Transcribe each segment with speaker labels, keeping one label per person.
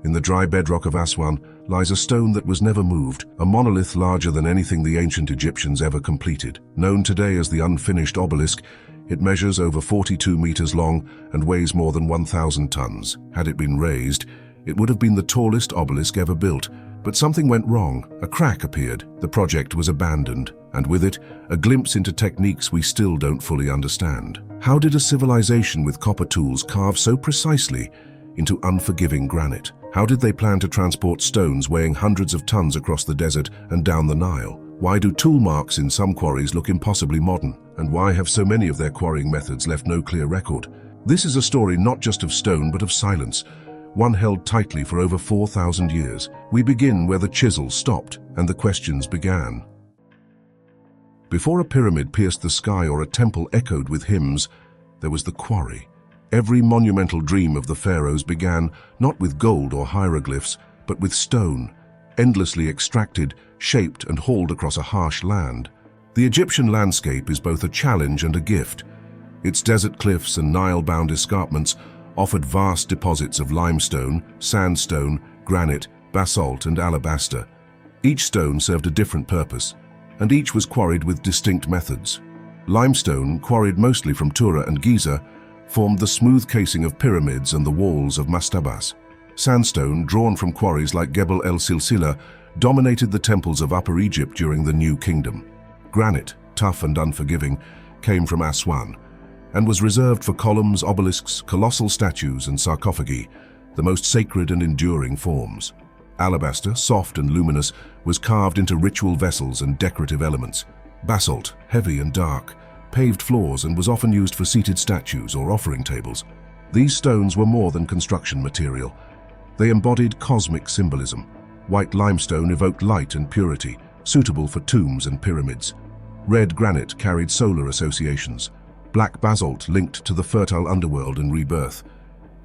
Speaker 1: In the dry bedrock of Aswan lies a stone that was never moved, a monolith larger than anything the ancient Egyptians ever completed. Known today as the Unfinished Obelisk, it measures over 42 meters long and weighs more than 1,000 tons. Had it been raised, it would have been the tallest obelisk ever built. But something went wrong. A crack appeared. The project was abandoned, and with it, a glimpse into techniques we still don't fully understand. How did a civilization with copper tools carve so precisely into unforgiving granite? How did they plan to transport stones weighing hundreds of tons across the desert and down the Nile? Why do tool marks in some quarries look impossibly modern? And why have so many of their quarrying methods left no clear record? This is a story not just of stone but of silence, one held tightly for over 4,000 years. We begin where the chisel stopped and the questions began. Before a pyramid pierced the sky or a temple echoed with hymns, there was the quarry. Every monumental dream of the pharaohs began not with gold or hieroglyphs, but with stone, endlessly extracted, shaped and hauled across a harsh land. The Egyptian landscape is both a challenge and a gift. Its desert cliffs and Nile-bound escarpments offered vast deposits of limestone, sandstone, granite, basalt and alabaster. Each stone served a different purpose, and each was quarried with distinct methods. Limestone, quarried mostly from Tura and Giza, formed the smooth casing of pyramids and the walls of mastabas. Sandstone, drawn from quarries like Gebel el-Silsila, dominated the temples of Upper Egypt during the New Kingdom. Granite, tough and unforgiving, came from Aswan, and was reserved for columns, obelisks, colossal statues and sarcophagi, the most sacred and enduring forms. Alabaster, soft and luminous, was carved into ritual vessels and decorative elements. Basalt, heavy and dark, paved floors and was often used for seated statues or offering tables. These stones were more than construction material. They embodied cosmic symbolism. White limestone evoked light and purity, suitable for tombs and pyramids. Red granite carried solar associations. Black basalt linked to the fertile underworld and rebirth.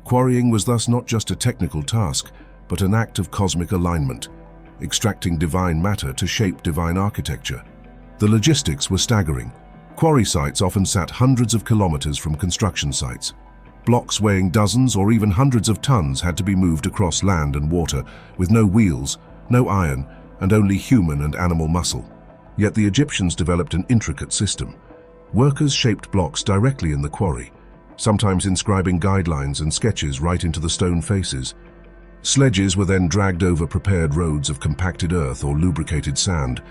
Speaker 1: Quarrying was thus not just a technical task, but an act of cosmic alignment, extracting divine matter to shape divine architecture. The logistics were staggering. Quarry sites often sat hundreds of kilometers from construction sites. Blocks weighing dozens or even hundreds of tons had to be moved across land and water, with no wheels, no iron, and only human and animal muscle. Yet the Egyptians developed an intricate system. Workers shaped blocks directly in the quarry, sometimes inscribing guidelines and sketches right into the stone faces. Sledges were then dragged over prepared roads of compacted earth or lubricated sand,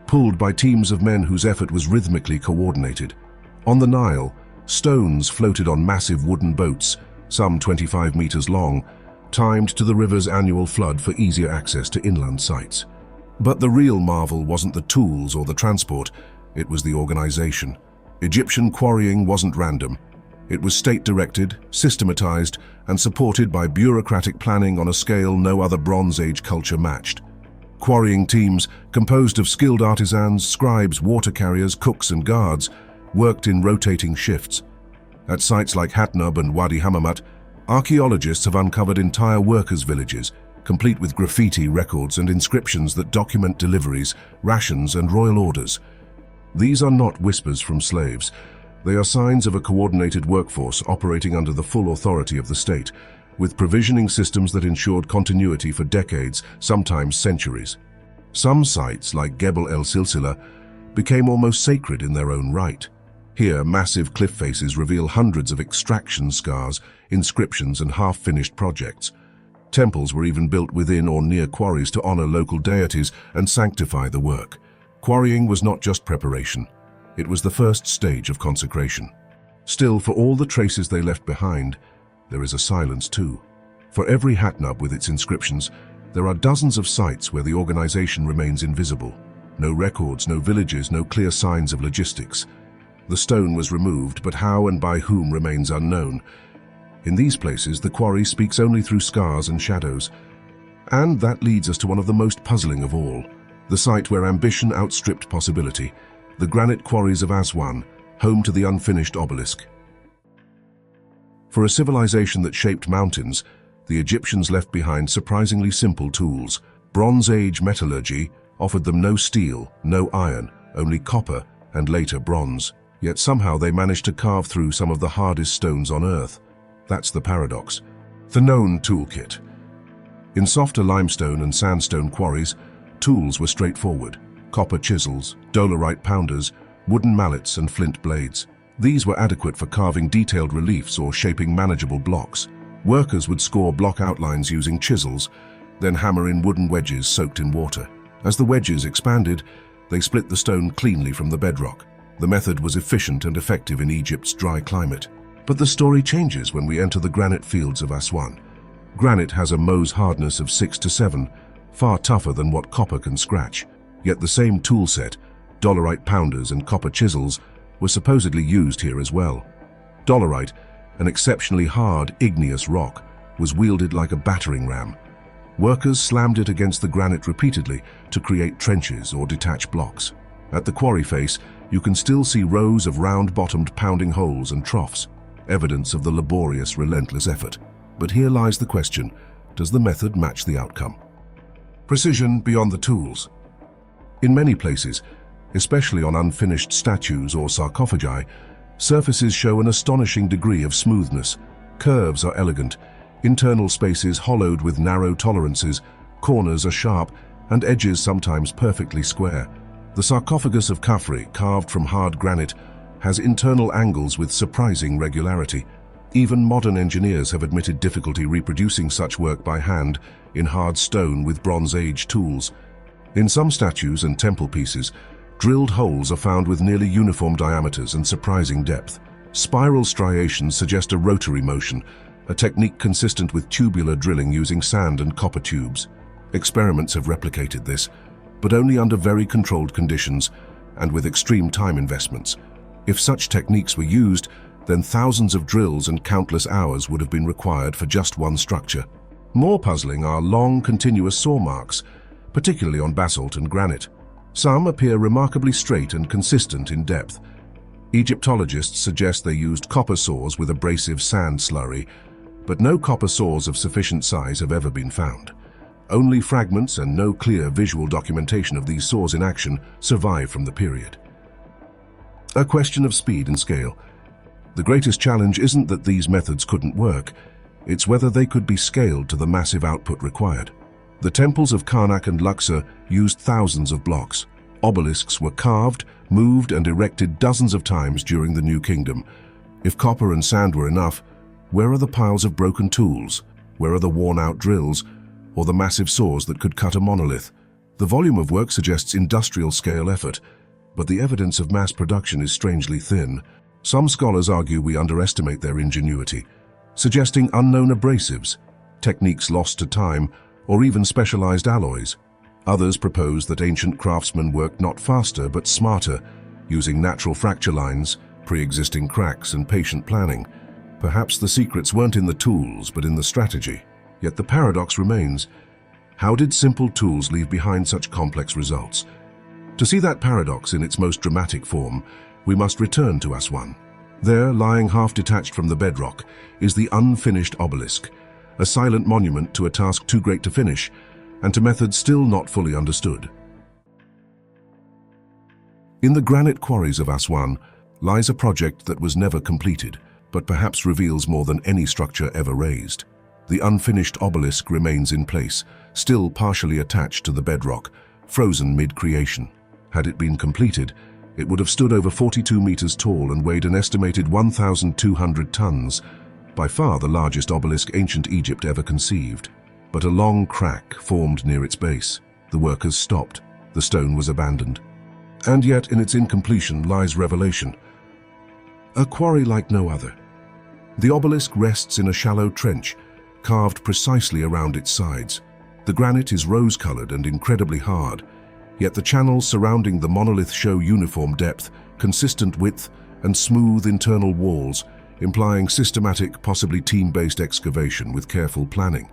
Speaker 1: pulled by teams of men whose effort was rhythmically coordinated. On the Nile, stones floated on massive wooden boats, some 25 meters long, timed to the river's annual flood for easier access to inland sites. But the real marvel wasn't the tools or the transport, it was the organization. Egyptian quarrying wasn't random. It was state-directed, systematized, and supported by bureaucratic planning on a scale no other Bronze Age culture matched. Quarrying teams, composed of skilled artisans, scribes, water carriers, cooks and guards, worked in rotating shifts. At sites like Hatnub and Wadi Hammamat, archaeologists have uncovered entire workers' villages, complete with graffiti records and inscriptions that document deliveries, rations and royal orders. These are not whispers from slaves. They are signs of a coordinated workforce operating under the full authority of the state, with provisioning systems that ensured continuity for decades, sometimes centuries. Some sites, like Gebel el-Silsila, became almost sacred in their own right. Here, massive cliff faces reveal hundreds of extraction scars, inscriptions and half-finished projects. Temples were even built within or near quarries to honor local deities and sanctify the work. Quarrying was not just preparation. It was the first stage of consecration. Still, for all the traces they left behind, there is a silence too. For every Hatnub with its inscriptions, there are dozens of sites where the organization remains invisible. No records, no villages, no clear signs of logistics. The stone was removed, but how and by whom remains unknown. In these places, the quarry speaks only through scars and shadows. And that leads us to one of the most puzzling of all, the site where ambition outstripped possibility, the granite quarries of Aswan, home to the Unfinished Obelisk. For a civilization that shaped mountains, the Egyptians left behind surprisingly simple tools. Bronze Age metallurgy offered them no steel, no iron, only copper and later bronze. Yet somehow they managed to carve through some of the hardest stones on Earth. That's the paradox. The known toolkit. In softer limestone and sandstone quarries, tools were straightforward: copper chisels, dolerite pounders, wooden mallets and flint blades. These were adequate for carving detailed reliefs or shaping manageable blocks. Workers would score block outlines using chisels, then hammer in wooden wedges soaked in water. As the wedges expanded, they split the stone cleanly from the bedrock. The method was efficient and effective in Egypt's dry climate. But the story changes when we enter the granite fields of Aswan. Granite has a Mohs hardness of 6 to 7, far tougher than what copper can scratch. Yet the same tool set, dolerite pounders and copper chisels, were supposedly used here as well. Dolerite, an exceptionally hard, igneous rock, was wielded like a battering ram. Workers slammed it against the granite repeatedly to create trenches or detach blocks. At the quarry face, you can still see rows of round-bottomed pounding holes and troughs, evidence of the laborious, relentless effort. But here lies the question: does the method match the outcome? Precision beyond the tools. In many places, especially on unfinished statues or sarcophagi, surfaces show an astonishing degree of smoothness. Curves are elegant, internal spaces hollowed with narrow tolerances, corners are sharp, and edges sometimes perfectly square. The sarcophagus of Khafre, carved from hard granite, has internal angles with surprising regularity. Even modern engineers have admitted difficulty reproducing such work by hand in hard stone with Bronze Age tools. In some statues and temple pieces, drilled holes are found with nearly uniform diameters and surprising depth. Spiral striations suggest a rotary motion, a technique consistent with tubular drilling using sand and copper tubes. Experiments have replicated this, but only under very controlled conditions and with extreme time investments. If such techniques were used, then thousands of drills and countless hours would have been required for just one structure. More puzzling are long, continuous saw marks, particularly on basalt and granite. Some appear remarkably straight and consistent in depth. Egyptologists suggest they used copper saws with abrasive sand slurry, but no copper saws of sufficient size have ever been found. Only fragments and no clear visual documentation of these saws in action survive from the period. A question of speed and scale. The greatest challenge isn't that these methods couldn't work, it's whether they could be scaled to the massive output required. The temples of Karnak and Luxor used thousands of blocks. Obelisks were carved, moved and erected dozens of times during the New Kingdom. If copper and sand were enough, where are the piles of broken tools? Where are the worn-out drills? Or the massive saws that could cut a monolith? The volume of work suggests industrial-scale effort, but the evidence of mass production is strangely thin. Some scholars argue we underestimate their ingenuity, suggesting unknown abrasives, techniques lost to time, or even specialized alloys. Others propose that ancient craftsmen worked not faster but smarter, using natural fracture lines, pre-existing cracks, and patient planning. Perhaps the secrets weren't in the tools but in the strategy. Yet the paradox remains: how did simple tools leave behind such complex results? To see that paradox in its most dramatic form, we must return to Aswan. There, lying half-detached from the bedrock, is the Unfinished Obelisk, a silent monument to a task too great to finish, and to methods still not fully understood. In the granite quarries of Aswan lies a project that was never completed, but perhaps reveals more than any structure ever raised. The Unfinished Obelisk remains in place, still partially attached to the bedrock, frozen mid-creation. Had it been completed, it would have stood over 42 meters tall and weighed an estimated 1,200 tons, by far the largest obelisk ancient Egypt ever conceived. But a long crack formed near its base. The workers stopped. The stone was abandoned. And yet in its incompletion lies revelation. A quarry like no other. The obelisk rests in a shallow trench, carved precisely around its sides. The granite is rose-colored and incredibly hard, yet the channels surrounding the monolith show uniform depth, consistent width, and smooth internal walls, implying systematic, possibly team-based excavation with careful planning.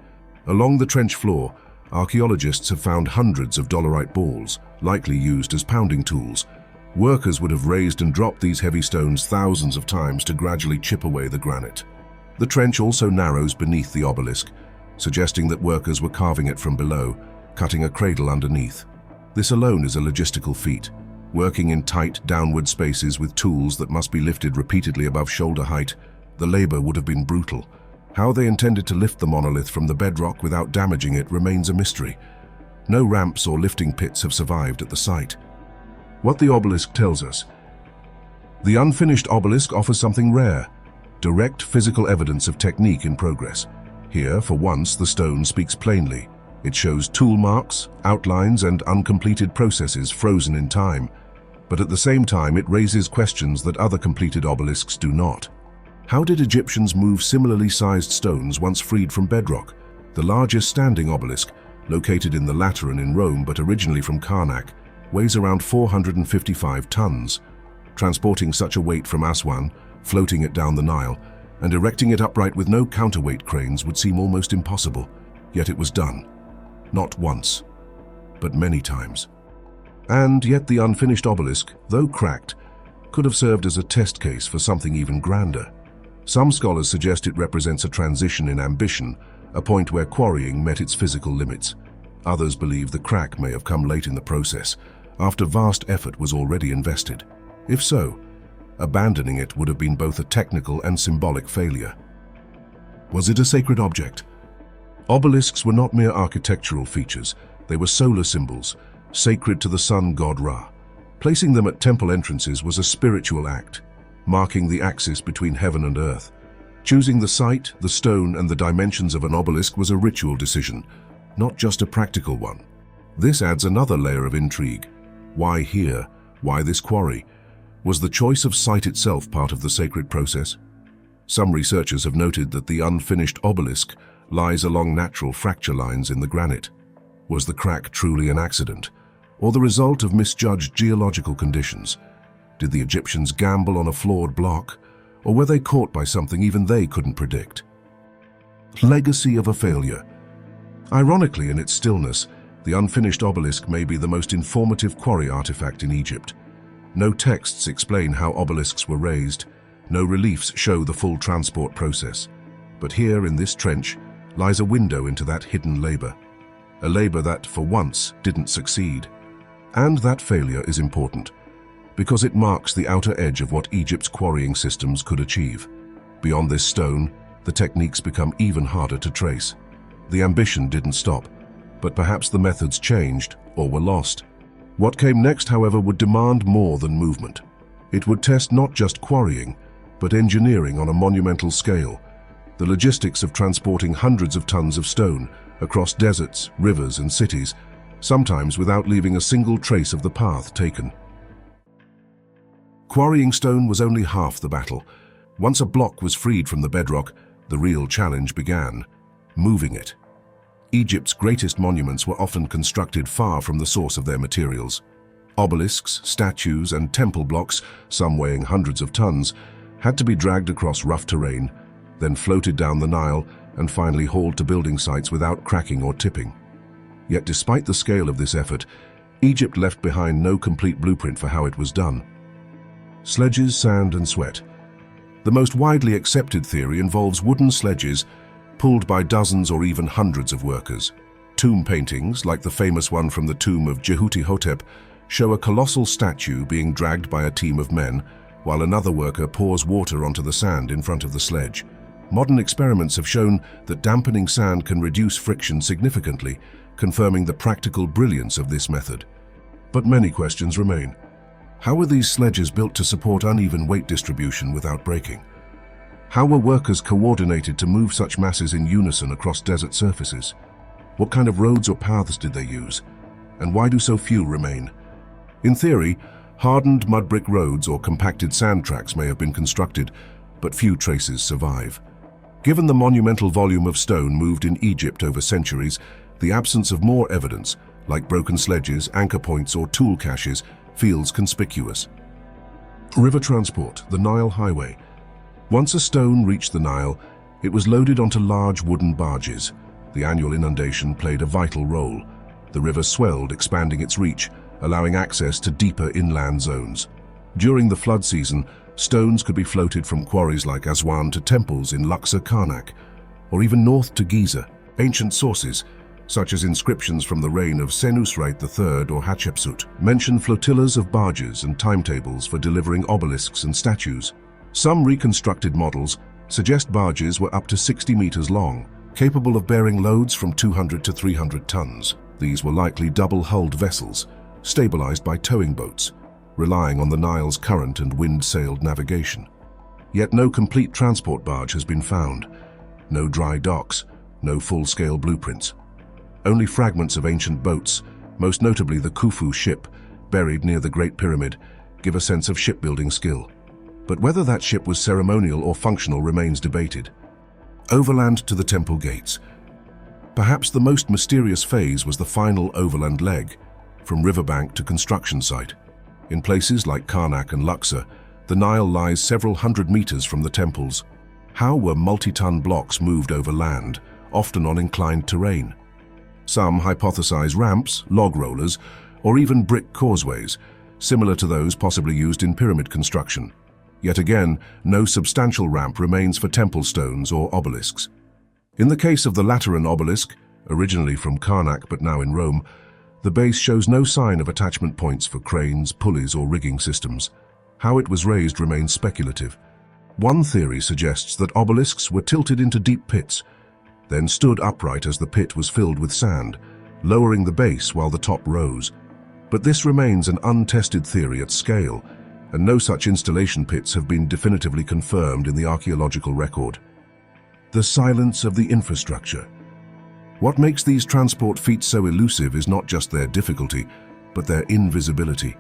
Speaker 1: Along the trench floor, archaeologists have found hundreds of dolerite balls, likely used as pounding tools. Workers would have raised and dropped these heavy stones thousands of times to gradually chip away the granite. The trench also narrows beneath the obelisk, suggesting that workers were carving it from below, cutting a cradle underneath. This alone is a logistical feat. Working in tight, downward spaces with tools that must be lifted repeatedly above shoulder height, the labor would have been brutal. How they intended to lift the monolith from the bedrock without damaging it remains a mystery. No ramps or lifting pits have survived at the site. What the obelisk tells us. The unfinished obelisk offers something rare, direct physical evidence of technique in progress. Here, for once, the stone speaks plainly. It shows tool marks, outlines, and uncompleted processes frozen in time. But at the same time, it raises questions that other completed obelisks do not. How did Egyptians move similarly sized stones once freed from bedrock? The largest standing obelisk, located in the Lateran in Rome but originally from Karnak, weighs around 455 tons. Transporting such a weight from Aswan, floating it down the Nile, and erecting it upright with no counterweight cranes would seem almost impossible. Yet it was done. Not once, but many times. And yet the unfinished obelisk, though cracked, could have served as a test case for something even grander. Some scholars suggest it represents a transition in ambition, a point where quarrying met its physical limits. Others believe the crack may have come late in the process, after vast effort was already invested. If so, abandoning it would have been both a technical and symbolic failure. Was it a sacred object? Obelisks were not mere architectural features, they were solar symbols, sacred to the sun god Ra. Placing them at temple entrances was a spiritual act, marking the axis between heaven and earth. Choosing the site, the stone, and the dimensions of an obelisk was a ritual decision, not just a practical one. This adds another layer of intrigue. Why here? Why this quarry? Was the choice of site itself part of the sacred process? Some researchers have noted that the unfinished obelisk lies along natural fracture lines in the granite. Was the crack truly an accident, or the result of misjudged geological conditions? Did the Egyptians gamble on a flawed block, or were they caught by something even they couldn't predict? Legacy of a failure. Ironically, in its stillness, the unfinished obelisk may be the most informative quarry artifact in Egypt. No texts explain how obelisks were raised, no reliefs show the full transport process. But here in this trench lies a window into that hidden labor. A labor that, for once, didn't succeed. And that failure is important, because it marks the outer edge of what Egypt's quarrying systems could achieve. Beyond this stone, the techniques become even harder to trace. The ambition didn't stop, but perhaps the methods changed or were lost. What came next, however, would demand more than movement. It would test not just quarrying, but engineering on a monumental scale. The logistics of transporting hundreds of tons of stone across deserts, rivers, and cities, sometimes without leaving a single trace of the path taken. Quarrying stone was only half the battle. Once a block was freed from the bedrock, the real challenge began: moving it. Egypt's greatest monuments were often constructed far from the source of their materials. Obelisks, statues, and temple blocks, some weighing hundreds of tons, had to be dragged across rough terrain, then floated down the Nile, and finally hauled to building sites without cracking or tipping. Yet despite the scale of this effort, Egypt left behind no complete blueprint for how it was done. Sledges, sand, and sweat. The most widely accepted theory involves wooden sledges pulled by dozens or even hundreds of workers. Tomb paintings, like the famous one from the tomb of Jehuti-Hotep, show a colossal statue being dragged by a team of men, while another worker pours water onto the sand in front of the sledge. Modern experiments have shown that dampening sand can reduce friction significantly, confirming the practical brilliance of this method. But many questions remain. How were these sledges built to support uneven weight distribution without breaking? How were workers coordinated to move such masses in unison across desert surfaces? What kind of roads or paths did they use? And why do so few remain? In theory, hardened mud brick roads or compacted sand tracks may have been constructed, but few traces survive. Given the monumental volume of stone moved in Egypt over centuries, the absence of more evidence, like broken sledges, anchor points, or tool caches, feels conspicuous. River transport, the Nile Highway. Once a stone reached the Nile, it was loaded onto large wooden barges. The annual inundation played a vital role. The river swelled, expanding its reach, allowing access to deeper inland zones. During the flood season, stones could be floated from quarries like Aswan to temples in Luxor, Karnak, or even north to Giza. Ancient sources, such as inscriptions from the reign of Senusret III or Hatshepsut, mention flotillas of barges and timetables for delivering obelisks and statues. Some reconstructed models, suggest barges were up to 60 meters long, capable of bearing loads from 200 to 300 tons. These were likely double-hulled vessels, stabilized by towing boats, relying on the Nile's current and wind-sailed navigation. Yet no complete transport barge has been found. No dry docks, no full-scale blueprints. Only fragments of ancient boats, most notably the Khufu ship, buried near the Great Pyramid, give a sense of shipbuilding skill. But whether that ship was ceremonial or functional remains debated. Overland to the temple gates. Perhaps the most mysterious phase was the final overland leg, from riverbank to construction site. In places like Karnak and Luxor, the Nile lies several hundred meters from the temples. How were multi-ton blocks moved over land, often on inclined terrain? Some hypothesize ramps, log rollers, or even brick causeways, similar to those possibly used in pyramid construction. Yet again, no substantial ramp remains for temple stones or obelisks. In the case of the Lateran obelisk, originally from Karnak but now in Rome, the base shows no sign of attachment points for cranes, pulleys, or rigging systems. How it was raised remains speculative. One theory suggests that obelisks were tilted into deep pits, then stood upright as the pit was filled with sand, lowering the base while the top rose. But this remains an untested theory at scale, and no such installation pits have been definitively confirmed in the archaeological record. The silence of the infrastructure. What makes these transport feats so elusive is not just their difficulty, but their invisibility.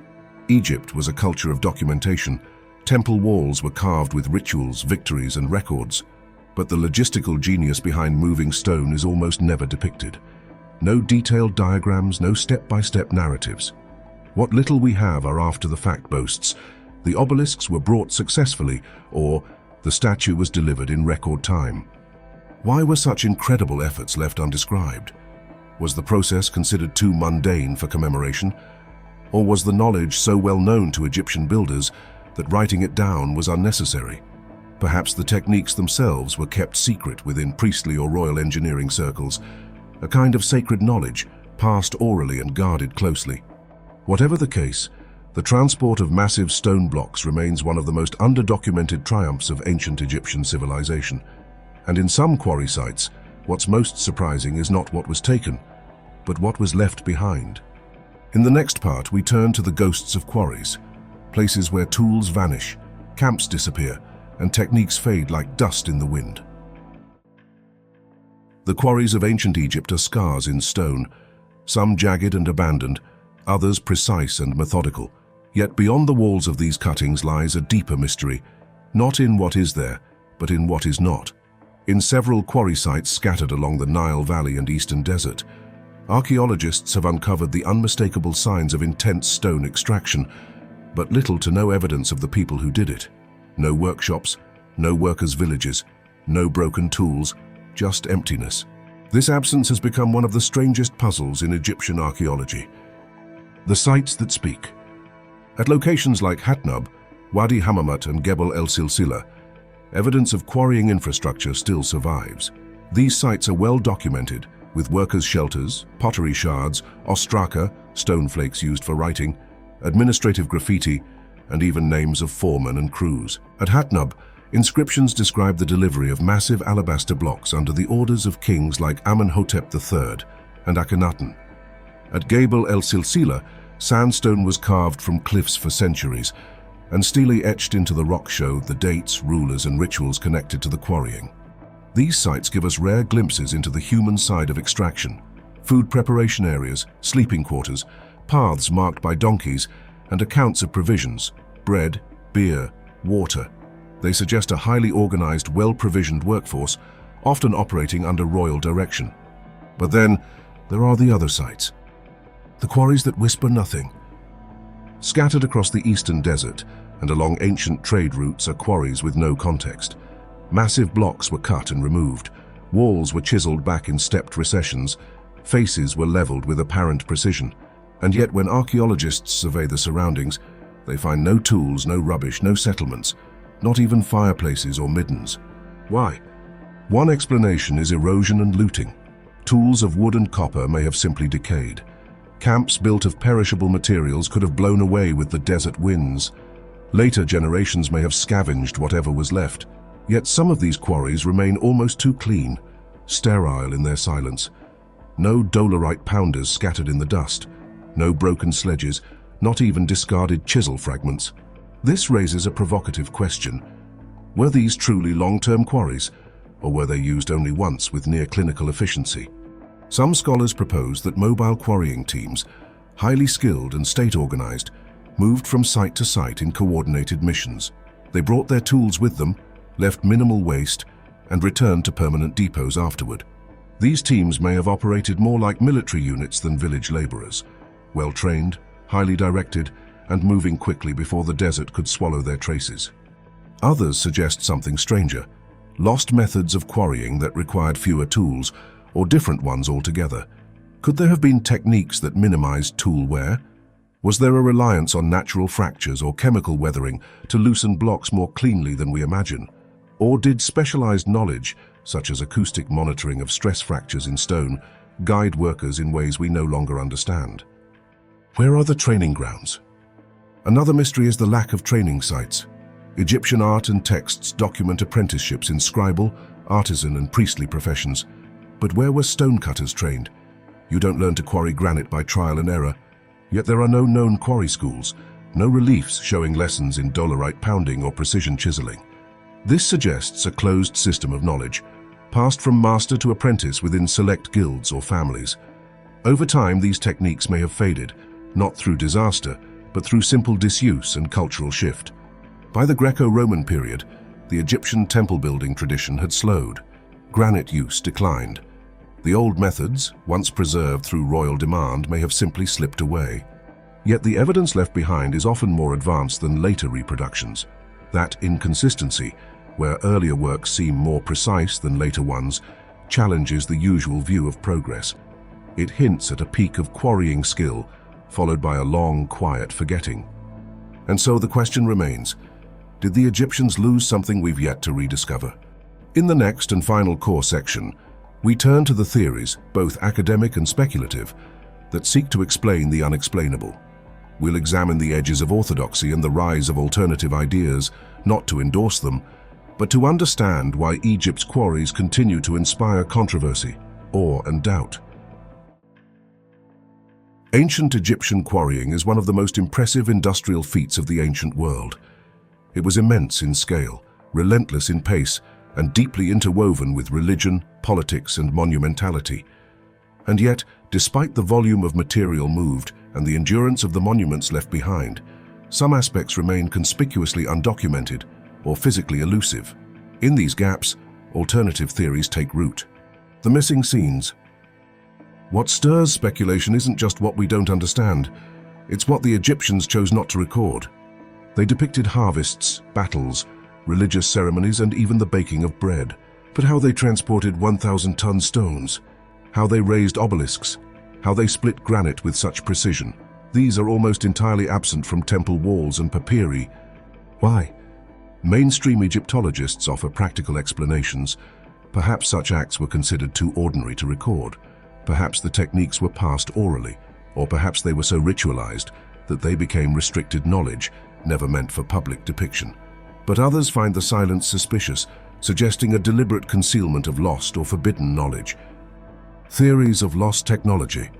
Speaker 1: Egypt was a culture of documentation. Temple walls were carved with rituals, victories, and records. But the logistical genius behind moving stone is almost never depicted. No detailed diagrams, no step-by-step narratives. What little we have are after-the-fact boasts. The obelisks were brought successfully, or the statue was delivered in record time. Why were such incredible efforts left undescribed? Was the process considered too mundane for commemoration? Or was the knowledge so well known to Egyptian builders that writing it down was unnecessary? Perhaps the techniques themselves were kept secret within priestly or royal engineering circles, a kind of sacred knowledge, passed orally and guarded closely. Whatever the case, the transport of massive stone blocks remains one of the most underdocumented triumphs of ancient Egyptian civilization. And in some quarry sites, what's most surprising is not what was taken, but what was left behind. In the next part, we turn to the ghosts of quarries, places where tools vanish, camps disappear, and techniques fade like dust in the wind. The quarries of ancient Egypt are scars in stone, some jagged and abandoned, others precise and methodical. Yet beyond the walls of these cuttings lies a deeper mystery, not in what is there, but in what is not. In several quarry sites scattered along the Nile Valley and Eastern Desert, archaeologists have uncovered the unmistakable signs of intense stone extraction, but little to no evidence of the people who did it. No workshops, no workers' villages, no broken tools, just emptiness. This absence has become one of the strangest puzzles in Egyptian archaeology. The sites that speak. At locations like Hatnub, Wadi Hammamat and Gebel el-Silsila, evidence of quarrying infrastructure still survives. These sites are well documented, with workers' shelters, pottery shards, ostraka, stone flakes used for writing, administrative graffiti, and even names of foremen and crews. At Hatnub, inscriptions describe the delivery of massive alabaster blocks under the orders of kings like Amenhotep III and Akhenaten. At Gebel el-Silsila, sandstone was carved from cliffs for centuries, and steely etched into the rock show the dates, rulers, and rituals connected to the quarrying. These sites give us rare glimpses into the human side of extraction. Food preparation areas, sleeping quarters, paths marked by donkeys, and accounts of provisions, bread, beer, water. They suggest a highly organized, well-provisioned workforce, often operating under royal direction. But then, there are the other sites. The quarries that whisper nothing. Scattered across the eastern desert and along ancient trade routes are quarries with no context. Massive blocks were cut and removed, walls were chiseled back in stepped recessions, faces were leveled with apparent precision. And yet when archaeologists survey the surroundings, they find no tools, no rubbish, no settlements, not even fireplaces or middens. Why? One explanation is erosion and looting. Tools of wood and copper may have simply decayed. Camps built of perishable materials could have blown away with the desert winds. Later generations may have scavenged whatever was left. Yet some of these quarries remain almost too clean, sterile in their silence. No dolerite pounders scattered in the dust, no broken sledges, not even discarded chisel fragments. This raises a provocative question. Were these truly long-term quarries, or were they used only once with near-clinical efficiency? Some scholars propose that mobile quarrying teams, highly skilled and state-organized, moved from site to site in coordinated missions. They brought their tools with them, left minimal waste, and returned to permanent depots afterward. These teams may have operated more like military units than village laborers, well-trained, highly directed, and moving quickly before the desert could swallow their traces. Others suggest something stranger, lost methods of quarrying that required fewer tools, or different ones altogether. Could there have been techniques that minimized tool wear? Was there a reliance on natural fractures or chemical weathering to loosen blocks more cleanly than we imagine? Or did specialized knowledge, such as acoustic monitoring of stress fractures in stone, guide workers in ways we no longer understand? Where are the training grounds? Another mystery is the lack of training sites. Egyptian art and texts document apprenticeships in scribal, artisan, and priestly professions. But where were stonecutters trained? You don't learn to quarry granite by trial and error. Yet there are no known quarry schools, no reliefs showing lessons in dolerite pounding or precision chiseling. This suggests a closed system of knowledge, passed from master to apprentice within select guilds or families. Over time, these techniques may have faded, not through disaster, but through simple disuse and cultural shift. By the Greco-Roman period, the Egyptian temple building tradition had slowed. Granite use declined. The old methods, once preserved through royal demand, may have simply slipped away. Yet the evidence left behind is often more advanced than later reproductions. That inconsistency, where earlier works seem more precise than later ones, challenges the usual view of progress. It hints at a peak of quarrying skill, followed by a long, quiet forgetting. And so the question remains, did the Egyptians lose something we've yet to rediscover? In the next and final core section, we turn to the theories, both academic and speculative, that seek to explain the unexplainable. We'll examine the edges of orthodoxy and the rise of alternative ideas, not to endorse them, but to understand why Egypt's quarries continue to inspire controversy, awe, and doubt. Ancient Egyptian quarrying is one of the most impressive industrial feats of the ancient world. It was immense in scale, relentless in pace, and deeply interwoven with religion, politics, and monumentality. And yet, despite the volume of material moved and the endurance of the monuments left behind, some aspects remain conspicuously undocumented or physically elusive. In these gaps, alternative theories take root. The missing scenes. What stirs speculation isn't just what we don't understand, it's what the Egyptians chose not to record. They depicted harvests, battles, religious ceremonies, and even the baking of bread. But how they transported 1,000-ton stones, how they raised obelisks, how they split granite with such precision, these are almost entirely absent from temple walls and papyri. Why? Mainstream Egyptologists offer practical explanations. Perhaps such acts were considered too ordinary to record. Perhaps the techniques were passed orally, or perhaps they were so ritualized that they became restricted knowledge, never meant for public depiction. But others find the silence suspicious, suggesting a deliberate concealment of lost or forbidden knowledge. Theories of lost technology.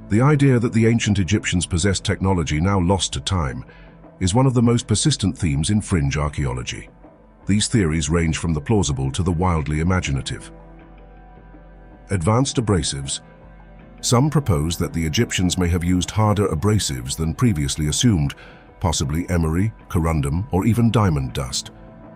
Speaker 1: The idea that the ancient Egyptians possessed technology now lost to time is one of the most persistent themes in fringe archaeology. These theories range from the plausible to the wildly imaginative. Advanced abrasives. Some propose that the Egyptians may have used harder abrasives than previously assumed, possibly emery, corundum, or even diamond dust.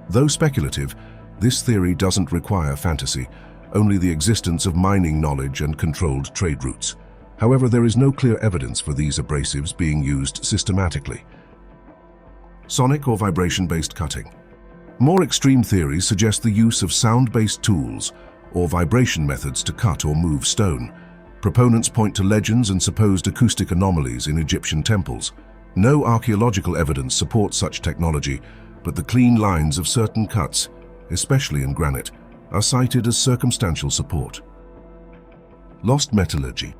Speaker 1: Though speculative, this theory doesn't require fantasy, only the existence of mining knowledge and controlled trade routes. However, there is no clear evidence for these abrasives being used systematically. Sonic or vibration-based cutting. More extreme theories suggest the use of sound-based tools or vibration methods to cut or move stone. Proponents point to legends and supposed acoustic anomalies in Egyptian temples. No archaeological evidence supports such technology, but the clean lines of certain cuts, especially in granite, are cited as circumstantial support. Lost metallurgy.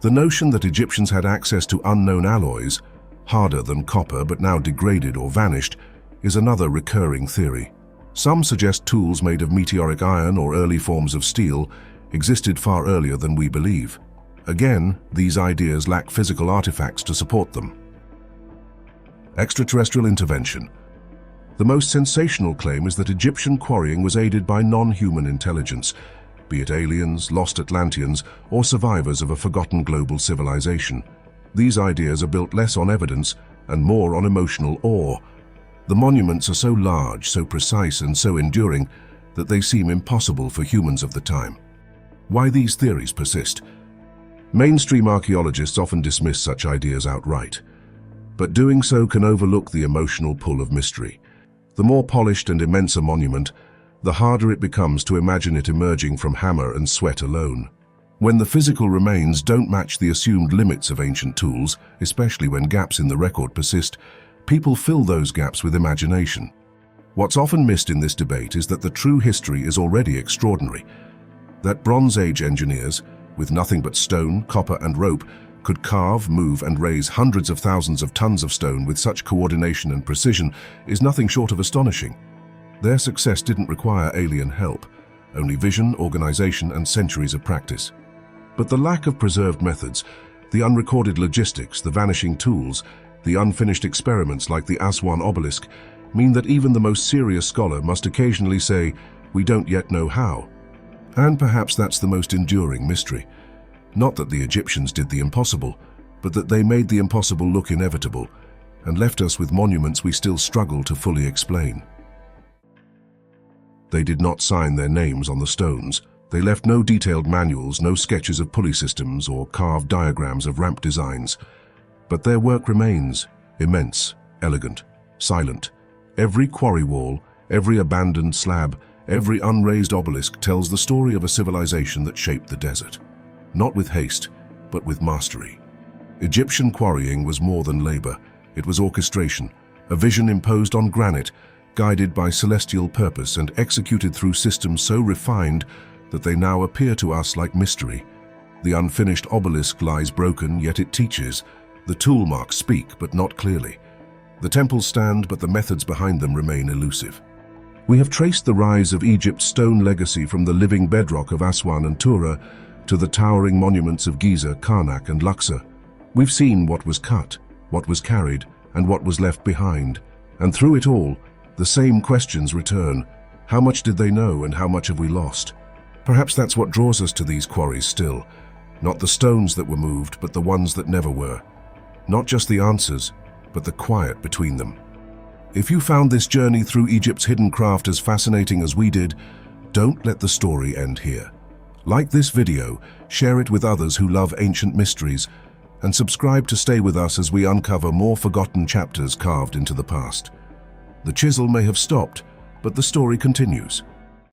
Speaker 1: The notion that Egyptians had access to unknown alloys, harder than copper but now degraded or vanished, is another recurring theory. Some suggest tools made of meteoric iron or early forms of steel existed far earlier than we believe. Again, these ideas lack physical artifacts to support them. Extraterrestrial intervention. The most sensational claim is that Egyptian quarrying was aided by non-human intelligence, be it aliens, lost Atlanteans, or survivors of a forgotten global civilization. These ideas are built less on evidence and more on emotional awe. The monuments are so large, so precise, and so enduring that they seem impossible for humans of the time. Why these theories persist? Mainstream archaeologists often dismiss such ideas outright, but doing so can overlook the emotional pull of mystery. The more polished and immense a monument, the harder it becomes to imagine it emerging from hammer and sweat alone. When the physical remains don't match the assumed limits of ancient tools, especially when gaps in the record persist, people fill those gaps with imagination. What's often missed in this debate is that the true history is already extraordinary. That Bronze Age engineers, with nothing but stone, copper, and rope, could carve, move, and raise hundreds of thousands of tons of stone with such coordination and precision is nothing short of astonishing. Their success didn't require alien help, only vision, organization, and centuries of practice. But the lack of preserved methods, the unrecorded logistics, the vanishing tools, the unfinished experiments like the Aswan obelisk, mean that even the most serious scholar must occasionally say, "We don't yet know how." And perhaps that's the most enduring mystery. Not that the Egyptians did the impossible, but that they made the impossible look inevitable and left us with monuments we still struggle to fully explain. They did not sign their names on the stones. They left no detailed manuals, no sketches of pulley systems or carved diagrams of ramp designs. But their work remains immense, elegant, silent. Every quarry wall, every abandoned slab, every unraised obelisk tells the story of a civilization that shaped the desert. Not with haste, but with mastery. Egyptian quarrying was more than labor. It was orchestration, a vision imposed on granite, guided by celestial purpose and executed through systems so refined that they now appear to us like mystery. The unfinished obelisk lies broken, yet it teaches. The tool marks speak, but not clearly. The temples stand, but the methods behind them remain elusive. We have traced the rise of Egypt's stone legacy from the living bedrock of Aswan and Tura to the towering monuments of Giza, Karnak, and Luxor. We've seen what was cut, what was carried, and what was left behind. And through it all, the same questions return. How much did they know, and how much have we lost? Perhaps that's what draws us to these quarries still. Not the stones that were moved, but the ones that never were. Not just the answers, but the quiet between them. If you found this journey through Egypt's hidden craft as fascinating as we did, don't let the story end here. Like this video, share it with others who love ancient mysteries, and subscribe to stay with us as we uncover more forgotten chapters carved into the past. The chisel may have stopped, but the story continues.